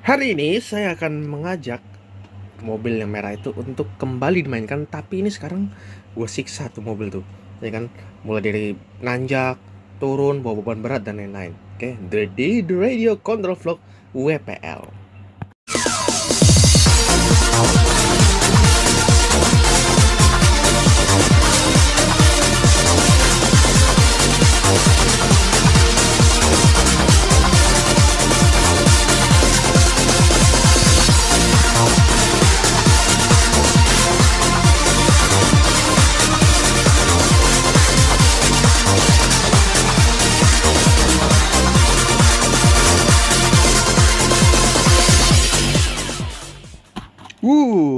Hari ini saya akan mengajak mobil yang merah itu untuk kembali dimainkan, tapi ini sekarang gue siksa tuh mobil tuh, ya kan? Mulai dari nanjak, turun, bawa beban berat dan lain-lain. Oke, The Radio Control Vlog WPL.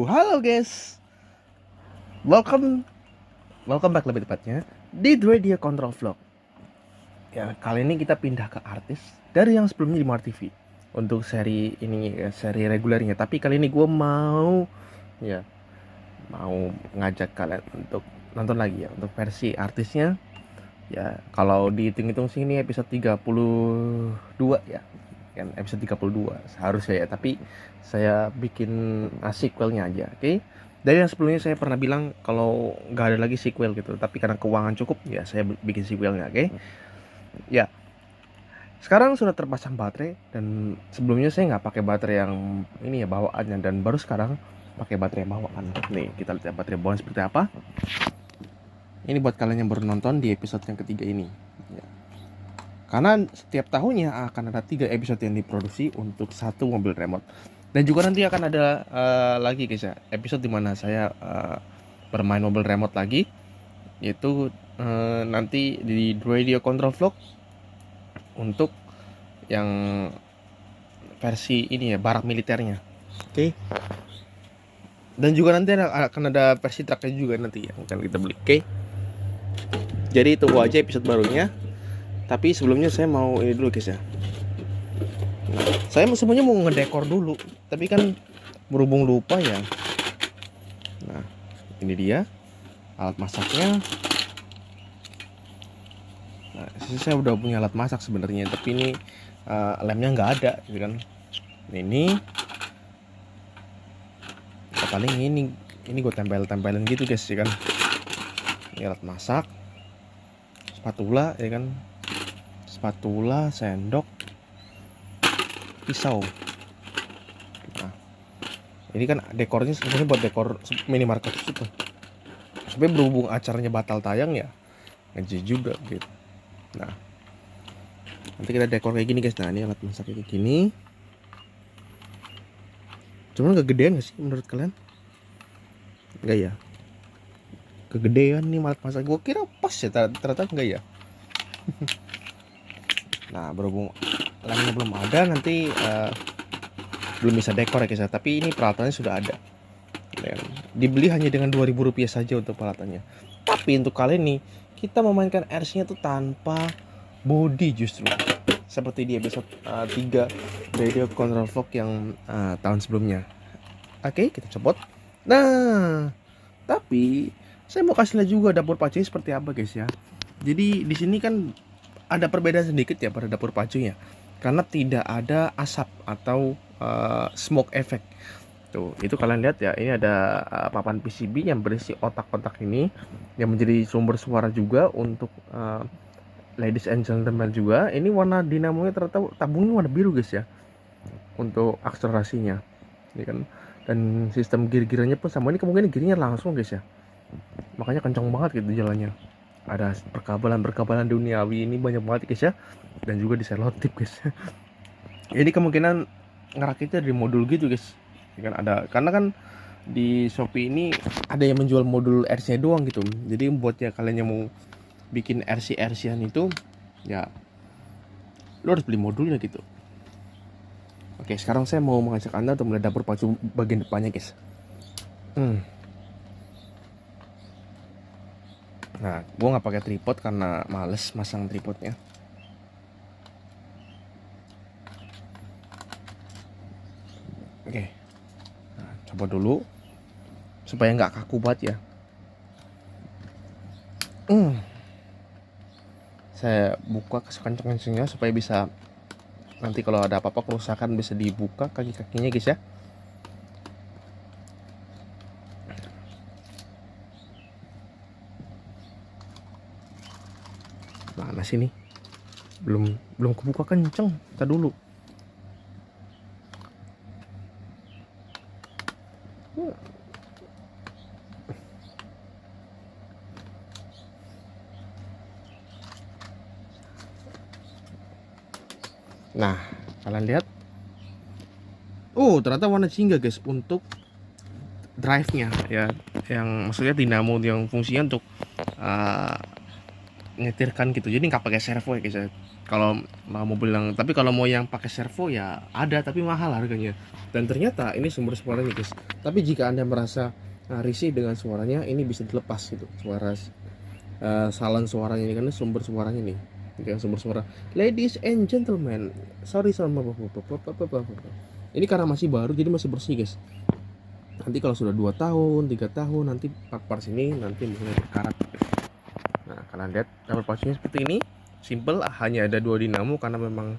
Halo guys, welcome back lebih tepatnya di The Radio Control Vlog. Ya, kali ini kita pindah ke artis dari yang sebelumnya di Mar TV untuk seri ini ya, seri regulernya. Tapi kali ini gue mau ngajak kalian untuk nonton lagi ya, untuk versi artisnya. Ya, kalau dihitung-hitung sini episode 32 ya. Kan episode 32 seharusnya ya, tapi saya bikin sequelnya aja, oke? Dari yang sebelumnya saya pernah bilang kalau nggak ada lagi sequel gitu, tapi karena keuangan cukup ya saya bikin sequelnya, oke? Ya, sekarang sudah terpasang baterai dan sebelumnya saya nggak pakai baterai yang ini ya bawaannya, dan baru sekarang pakai baterai bawaan. Nih, kita lihat baterai bawaan seperti apa. Ini buat kalian yang baru nonton di episode yang ketiga ini ya. Karena setiap tahunnya akan ada 3 episode yang diproduksi untuk satu mobil remote. Dan juga nanti akan ada lagi guys ya, episode dimana saya bermain mobil remote lagi, yaitu nanti di Radio Control Vlog untuk yang versi ini ya, barak militernya, oke? Dan juga nanti akan ada versi truknya juga nanti yang akan kita beli, oke? Jadi tunggu aja episode barunya. Tapi sebelumnya saya mau ini dulu guys ya. Saya sebenarnya mau ngedekor dulu, tapi kan berhubung lupa ya. Nah, ini dia alat masaknya. Nah, saya udah punya alat masak sebenarnya, tapi ini lemnya nggak ada, gitu kan. Ini paling ini gue tempelin gitu guys, ya kan. Ini alat masak, spatula, ya kan. Spatula, sendok, pisau. Nah, ini kan dekornya sebenarnya buat dekor minimarket itu. Tapi berhubung acaranya batal tayang ya, ngaji juga gitu. Nah, nanti kita dekor kayak gini guys. Nah, ini alat masak kayak gini. Cuman kegedean gak sih menurut kalian? Enggak ya? Kegedean nih alat masak. Gue kira pas ya, ternyata enggak ya. Nah, berhubung lemnya belum ada, nanti belum bisa dekor ya guys ya. Tapi ini peralatannya sudah ada. Dan dibeli hanya dengan Rp2.000 saja untuk peralatannya. Tapi untuk kali ini kita memainkan RC-nya tuh tanpa body justru. Seperti di episode 3 Radio Control Vlog yang tahun sebelumnya. Oke, kita copot. Nah, tapi saya mau kasih lihat juga dapur pacunya seperti apa guys ya. Jadi di sini kan ada perbedaan sedikit ya pada dapur pacunya, karena tidak ada asap atau smoke effect. Tuh, itu kalian lihat ya, ini ada papan PCB yang berisi otak-otak ini yang menjadi sumber suara juga untuk ladies and gentlemen juga. Ini warna dinamonya ternyata tabungnya warna biru guys ya, untuk akselerasinya, ya kan. Dan sistem gear-gearnya pun sama, ini kemungkinan gearnya langsung guys ya, makanya kencang banget gitu jalannya. Ada perkabalan duniawi ini banyak banget guys ya, dan juga di selotip guys. Ini kemungkinan ngerakitnya dari modul gitu guys, kan ada, karena kan di Shopee ini ada yang menjual modul RC doang gitu. Jadi buat ya kalian yang mau bikin RC-RC-an itu ya lo harus beli modulnya gitu. Oke, sekarang saya mau mengajak anda untuk melihat dapur pacu bagian depannya guys. Nah, gue nggak pakai tripod karena males masang tripodnya. Oke, nah, coba dulu supaya nggak kaku banget ya. Saya buka kesekencang-kencangnya supaya bisa nanti kalau ada apa-apa kerusakan bisa dibuka kaki-kakinya guys ya. Mana sini? Belum kebuka kenceng. Kita dulu. Nah, kalian lihat. Oh, ternyata warna jingga guys untuk drive-nya ya, yang maksudnya dinamo yang fungsinya untuk nyetirkan gitu. Jadi nggak pakai servo ya guys ya. Kalau mau bilang, tapi kalau mau yang pakai servo ya ada, tapi mahal harganya. Dan ternyata ini sumber suaranya guys. Tapi jika Anda merasa risih dengan suaranya, ini bisa dilepas gitu. Suara salon suaranya ini, karena sumber suaranya nih. Yang sumber suara, ladies and gentlemen, sorry sama ini karena masih baru jadi masih bersih guys. Nanti kalau sudah 2 tahun 3 tahun nanti part sini nanti mulai berkarat. Nah kalian lihat double pouchnya seperti ini, simple, hanya ada 2 dinamo karena memang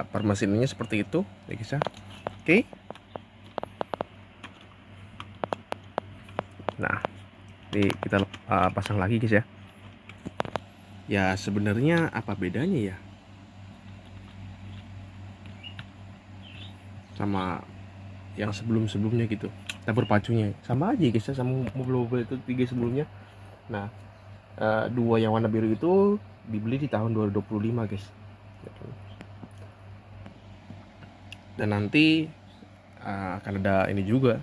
per mesinnya seperti itu ya guys ya. Oke. Nah ini kita pasang lagi guys ya. Ya sebenarnya apa bedanya ya sama yang sebelum-sebelumnya gitu. Tabur pacunya sama aja guys ya, sama mobil-mobil itu 3 sebelumnya. Nah 2 yang warna biru itu dibeli di tahun 2025 guys. Dan nanti akan ada ini juga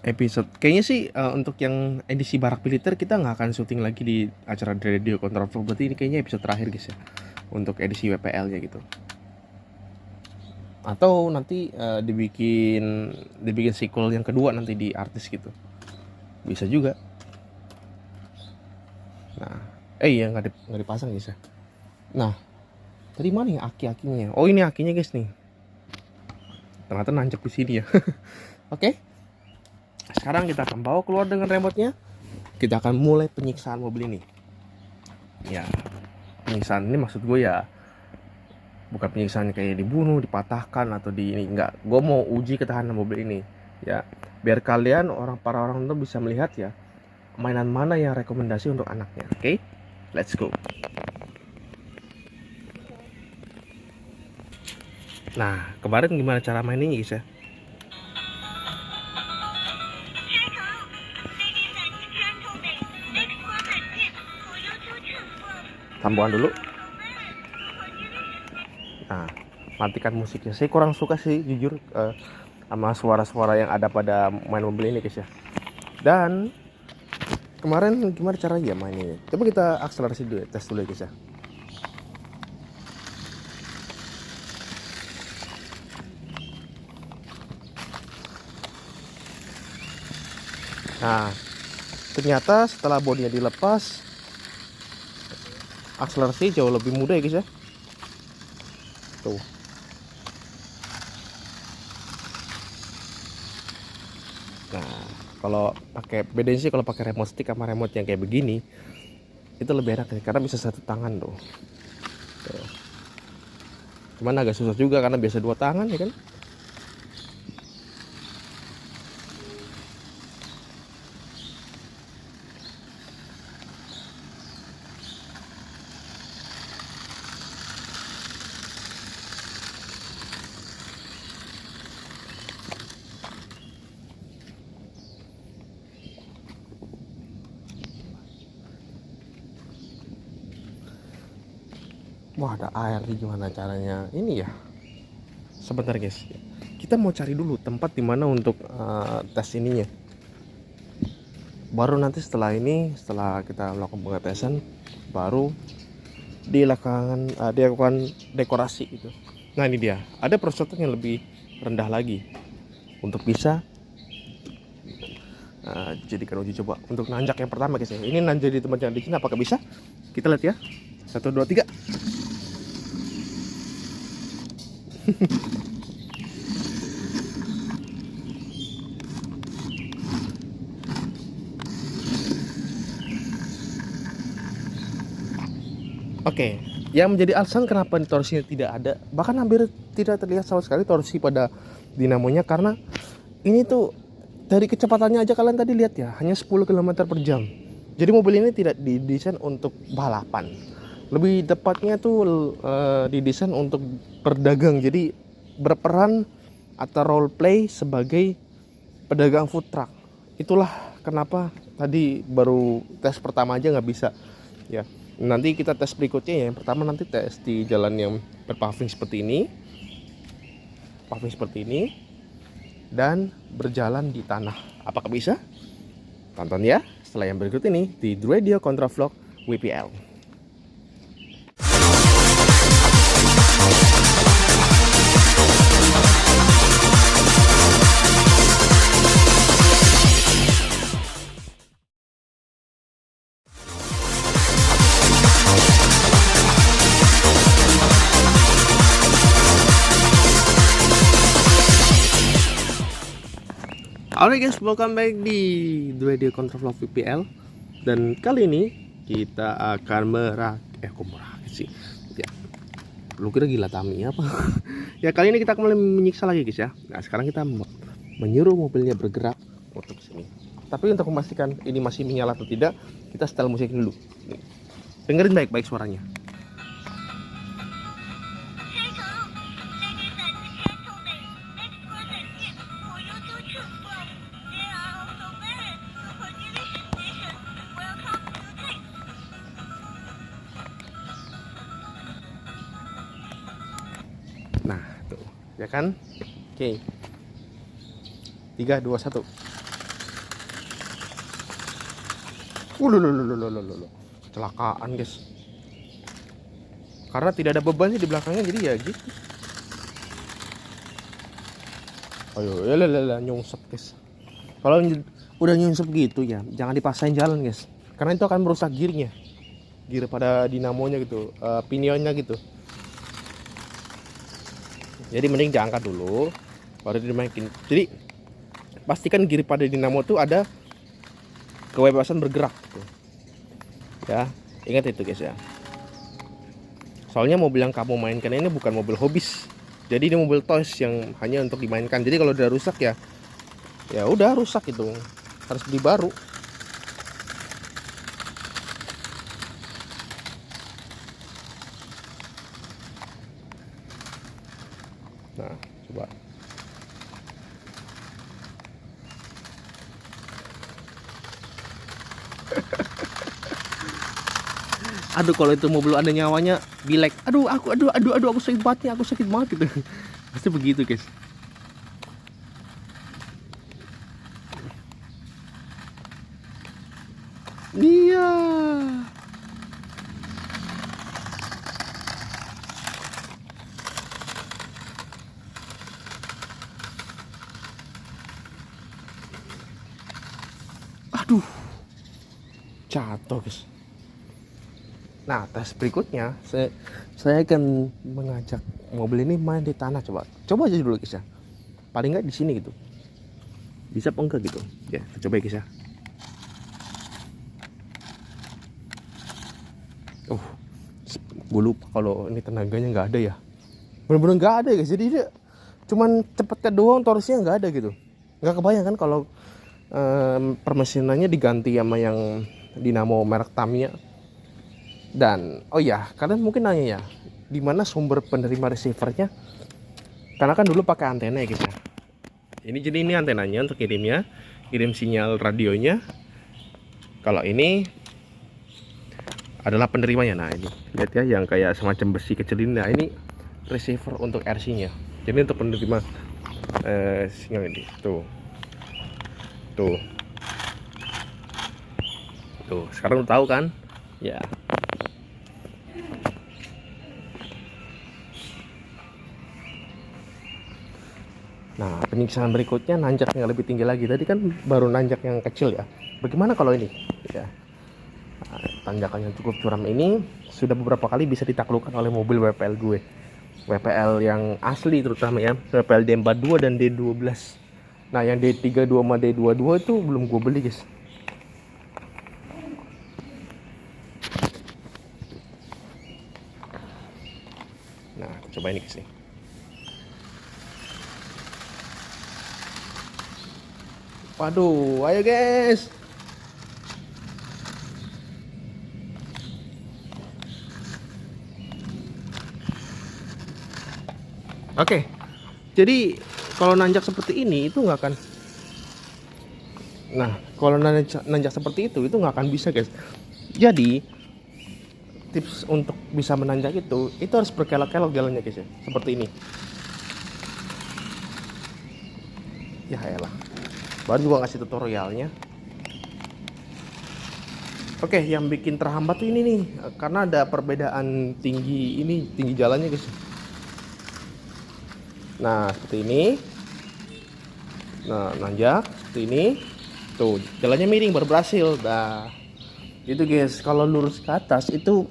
episode kayaknya sih untuk yang edisi barak militer kita nggak akan syuting lagi di acara radio kontraflow, berarti ini kayaknya episode terakhir guys ya untuk edisi WPL nya gitu. Atau nanti dibikin sequel yang kedua nanti di artis gitu, bisa juga. Nah ya nggak dipasang guys ya. Nah tadi mana ya aki-akinya? Oh ini akinya guys nih, ternyata nancep di sini ya. Oke. Sekarang kita akan bawa keluar dengan remote-nya. Kita akan mulai penyiksaan mobil ini. Ya, penyiksaan ini maksud gue ya bukan penyiksaan kayak dibunuh, dipatahkan atau di ini, enggak. Gue mau uji ketahanan mobil ini. Ya, biar kalian para orang itu bisa melihat ya mainan mana yang rekomendasi untuk anaknya. Oke? Let's go. Nah, kemarin gimana cara mainnya guys ya? Tambahan dulu. Nah, matikan musiknya. Saya kurang suka sih jujur sama suara-suara yang ada pada main mobil ini guys ya. Dan kemarin gimana caranya main ini? Coba kita akselerasi dulu, tes dulu ya guys ya. Nah, ternyata setelah bodinya dilepas, akselerasi jauh lebih mudah ya guys ya. Tuh. Nah, kalau pakai bedanya sih kalau pakai remote stick sama remote yang kayak begini itu lebih enak karena bisa satu tangan tuh. Cuman agak susah juga karena biasa 2 tangan ya kan. Wah ada air nih, gimana caranya ini ya. Sebentar guys, kita mau cari dulu tempat dimana untuk tes ininya. Baru nanti setelah kita melakukan pengetesan, baru dilakukan dekorasi gitu. Nah ini dia, ada prosedur yang lebih rendah lagi untuk bisa jadikan uji coba untuk nanjak yang pertama guys ya. Ini nanjak di tempat yang di sini apakah bisa? Kita lihat ya. 1, 2, 3. Oke, yang menjadi alasan kenapa torsinya tidak ada, bahkan hampir tidak terlihat sama sekali torsi pada dinamonya, karena ini tuh dari kecepatannya aja kalian tadi lihat ya, hanya 10 km per jam. Jadi mobil ini tidak didesain untuk balapan, lebih tepatnya tuh didesain untuk berdagang. Jadi berperan atau role play sebagai pedagang food truck. Itulah kenapa tadi baru tes pertama aja nggak bisa ya. Nanti kita tes berikutnya ya. Yang pertama nanti tes di jalan yang berpaving seperti ini, dan berjalan di tanah. Apakah bisa? Tonton ya setelah yang berikut ini di Radio Contravlog WPL. Alright guys, welcome back di Radio Contravlog VPL. Dan kali ini kita akan merakit sih ya. Lu kira gila Tami apa? Ya kali ini kita akan menyiksa lagi guys ya. Nah sekarang kita menyuruh mobilnya bergerak untuk sini. Tapi untuk memastikan ini masih menyala atau tidak, kita setel musik dulu. Nih. Dengerin baik-baik suaranya. Nah, tuh, ya kan? Oke. 3 2 1. Kecelakaan, guys. Karena tidak ada bebannya di belakangnya, jadi ya gitu. Ayo, nyungsep, guys. Kalau udah nyungsep gitu ya, jangan dipaksain jalan, guys. Karena itu akan merusak gearnya. Gear pada dinamonya gitu, pinionnya gitu. Jadi mending diangkat dulu baru dimaikin. Jadi pastikan gear pada dinamo tuh ada kebebasan bergerak gitu. Ya, ingat itu guys ya. Soalnya mobil yang kamu mainkan ini bukan mobil hobis. Jadi ini mobil toys yang hanya untuk dimainkan. Jadi kalau udah rusak ya udah rusak itu. Harus beli baru. Nah, coba. Aduh, kalau itu mobil ada nyawanya, bilek. Aduh, aku sakit banget gitu. Pasti begitu, guys. Iya. Aduh, jatuh guys. Nah tes berikutnya saya akan mengajak mobil ini main di tanah. Coba aja dulu guys ya. Paling nggak di sini gitu. Bisa apa enggak gitu? Ya kita coba guys ya. Gue lupa kalau ini tenaganya nggak ada ya. Bener-bener nggak ada guys. Jadi dia cuman cepetnya doang, torsinya nggak ada gitu. Nggak kebayang kan kalau permesinannya diganti sama yang dinamo merek Tamiya. Dan oh ya, kalian mungkin nanya ya, di mana sumber penerima receivernya? Karena kan dulu pakai antena ya guys ya. Jadi ini antenanya untuk kirim sinyal radionya. Kalau ini adalah penerimanya. Nah ini lihat ya, yang kayak semacam besi kecil ini. Nah ini receiver untuk RC-nya. Jadi untuk penerima sinyal ini. Tuh, sekarang udah tahu kan? Ya. Nah, penyiksaan berikutnya nanjak yang lebih tinggi lagi. Tadi kan baru nanjak yang kecil ya. Bagaimana kalau ini? Ya. Nah, tanjakan yang cukup curam ini sudah beberapa kali bisa ditaklukkan oleh mobil WPL gue. WPL yang asli terutama ya, WPL D42 dan D12. Nah yang D32 sama D22 itu belum gue beli guys. coba ini guys nih. Waduh, ayo guys. Oke, jadi kalau nanjak seperti ini itu nggak akan. Nah, kalau nanjak seperti itu nggak akan bisa guys. Jadi tips untuk bisa menanjak itu harus berkelok-kelok jalannya guys ya, seperti ini. Ya elah, baru juga ngasih tutorialnya. Oke, yang bikin terhambat tuh ini nih, karena ada perbedaan tinggi jalannya guys. Nah seperti ini. Nah nanjak seperti ini. Tuh jalannya miring baru berhasil. Nah itu guys, kalau lurus ke atas itu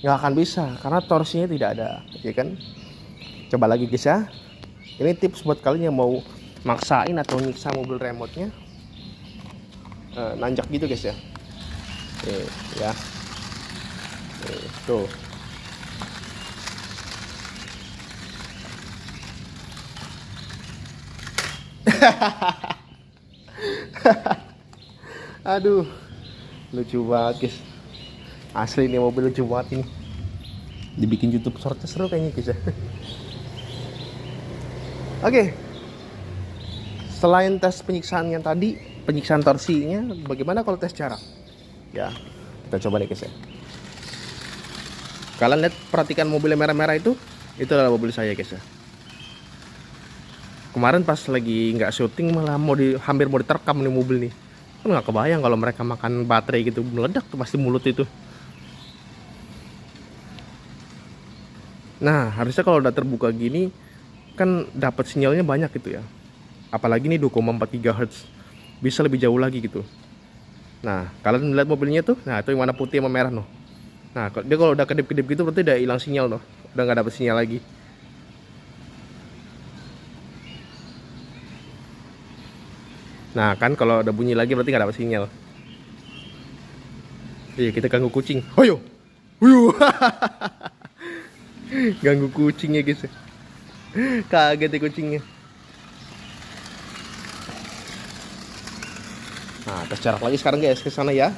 nggak akan bisa karena torsinya tidak ada, ya kan. Coba lagi guys ya. Ini tips buat kalian yang mau maksain atau nyiksa mobil remote-nya nanjak gitu guys ya. Ya. Tuh. Aduh, lucu banget guys. Asli ini mobil lucu banget ini. Dibikin YouTube shortnya seru kayaknya guys ya. Oke. Selain tes penyiksaan yang tadi, penyiksaan torsinya, bagaimana kalau tes jarak? Ya, kita coba nih guys ya. Kalian lihat, perhatikan mobil yang merah-merah itu adalah mobil saya guys ya. Kemarin pas lagi nggak syuting malah hampir mau diterkam nih mobil nih. Kan nggak kebayang kalau mereka makan baterai gitu meledak tuh pasti mulut itu. Nah harusnya kalau udah terbuka gini kan dapat sinyalnya banyak gitu ya. Apalagi nih 2,4 GHz, bisa lebih jauh lagi gitu. Nah kalian lihat mobilnya tuh, nah itu yang warna putih sama merah noh. Nah dia kalau udah kedip-kedip gitu berarti udah hilang sinyal noh, udah nggak dapat sinyal lagi. Nah kan kalau udah bunyi lagi berarti nggak dapat sinyal. Iya kita ganggu kucing. Ayo, ganggu kucingnya guys. Kaget ya kucingnya. Nah tes jarak lagi sekarang guys, ke sana ya.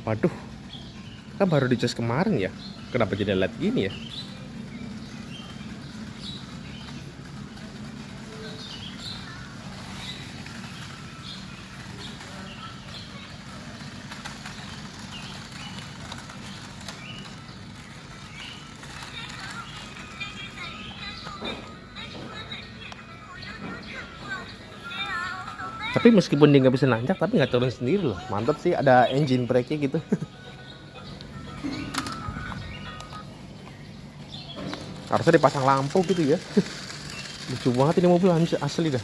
Waduh, kan baru dicas kemarin ya. Kenapa jadi LED gini ya? Tapi meskipun dia nggak bisa nanjak, tapi nggak turun sendiri loh. Mantap sih, ada engine brake-nya gitu. Harusnya dipasang lampu gitu ya. Lucu banget ini mobil asli dah.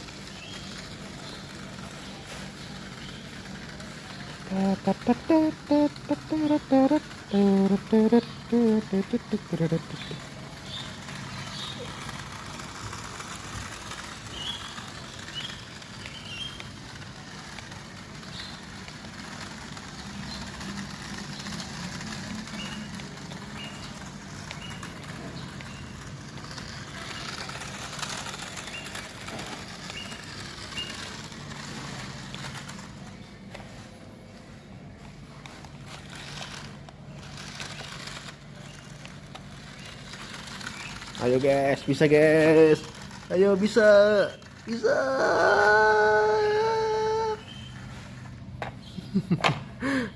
Ayo guys, bisa guys. Ayo bisa.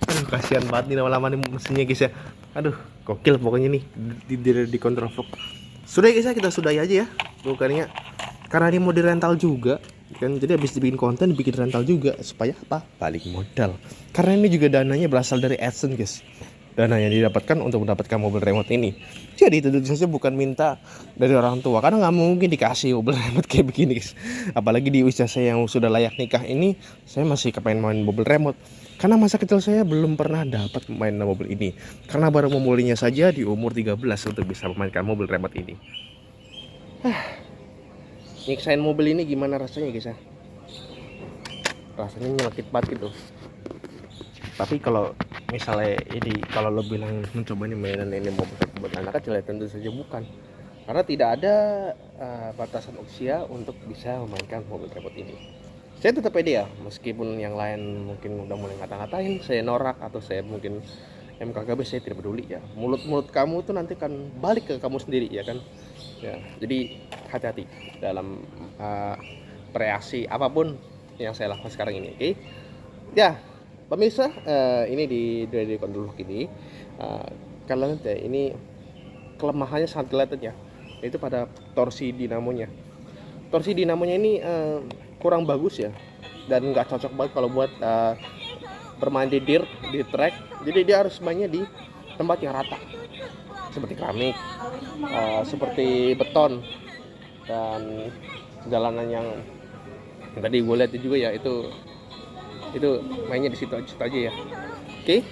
Aduh, kasihan banget nih lama-lama nih mesinnya guys ya. Aduh, gokil pokoknya nih di kontraflok. Sudah guys ya, kita sudahi aja ya bukannya, karena ini mau dirental juga kan, jadi habis dibikin konten bikin rental juga supaya apa? Balik modal. Karena ini juga dananya berasal dari AdSense guys. Dana yang didapatkan untuk mendapatkan mobil remote ini. Jadi tentu saja bukan minta dari orang tua, karena nggak mungkin dikasih mobil remote kayak begini guys. Apalagi di usia saya yang sudah layak nikah ini, saya masih kepengen main mobil remote. Karena masa kecil saya belum pernah dapat main mobil ini. Karena baru memulainya saja di umur 13 untuk bisa memainkan mobil remote ini. Nyiksain mobil ini gimana rasanya guys ya? Rasanya nyelekit banget gitu. Tapi kalau misalnya ini, kalau lo bilang mencoba ini mainan ini mobil buat anak kecil, ya tentu saja bukan. Karena tidak ada batasan usia untuk bisa memainkan mobil robot ini. Saya tetap pede ya, meskipun yang lain mungkin udah mulai ngata-ngatain saya norak atau saya mungkin MKKB, saya tidak peduli ya. Mulut kamu tuh nanti kan balik ke kamu sendiri ya kan. Ya, jadi hati-hati dalam kreasi apapun yang saya lakukan sekarang ini. Oke? Ya, pemirsa, ini di Dready Control Vlog ini kalian lihat ya, ini kelemahannya sangat kelihatan ya, yaitu pada torsi dinamonya. Torsi dinamonya ini kurang bagus ya, dan nggak cocok banget kalau buat bermain di dirt, di track. Jadi dia harus mainnya di tempat yang rata, seperti keramik, seperti beton, dan jalanan yang tadi gue lihat juga ya, itu mainnya di situ aja ya. Oke.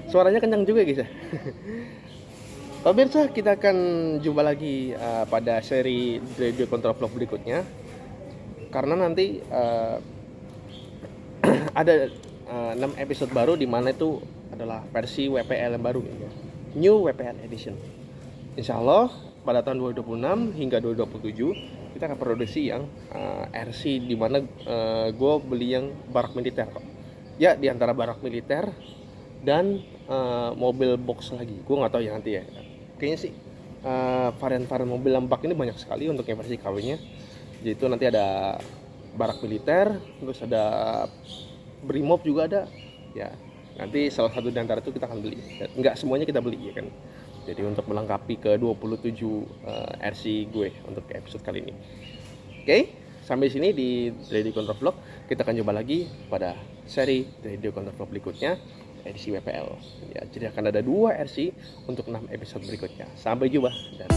Suaranya kencang juga guys ya. Pemirsa, kita akan jumpa lagi pada seri Radio Control Vlog berikutnya. Karena nanti ada 6 episode baru, di mana itu adalah versi WPL yang baru ya. New WPL Edition. Insya Allah pada tahun 2026 hingga 2027 kita akan produksi yang RC, di mana gue beli yang barak militer kok. Ya, di antara barak militer dan mobil box lagi. Gue nggak tahu ya nanti ya. Kayaknya sih varian-varian mobil yang bak ini banyak sekali untuk yang versi KW-nya. Jadi itu nanti ada barak militer, terus ada Brimob juga ada. Ya, nanti salah satu di antara itu kita akan beli. Enggak semuanya kita beli ya kan. Jadi untuk melengkapi ke 27 RC gue untuk episode kali ini. Oke, sampai sini di Radio Control Vlog. Kita akan coba lagi pada seri Radio Control Vlog berikutnya, edisi WPL. Ya, jadi akan ada 2 RC untuk 6 episode berikutnya. Sampai jumpa dan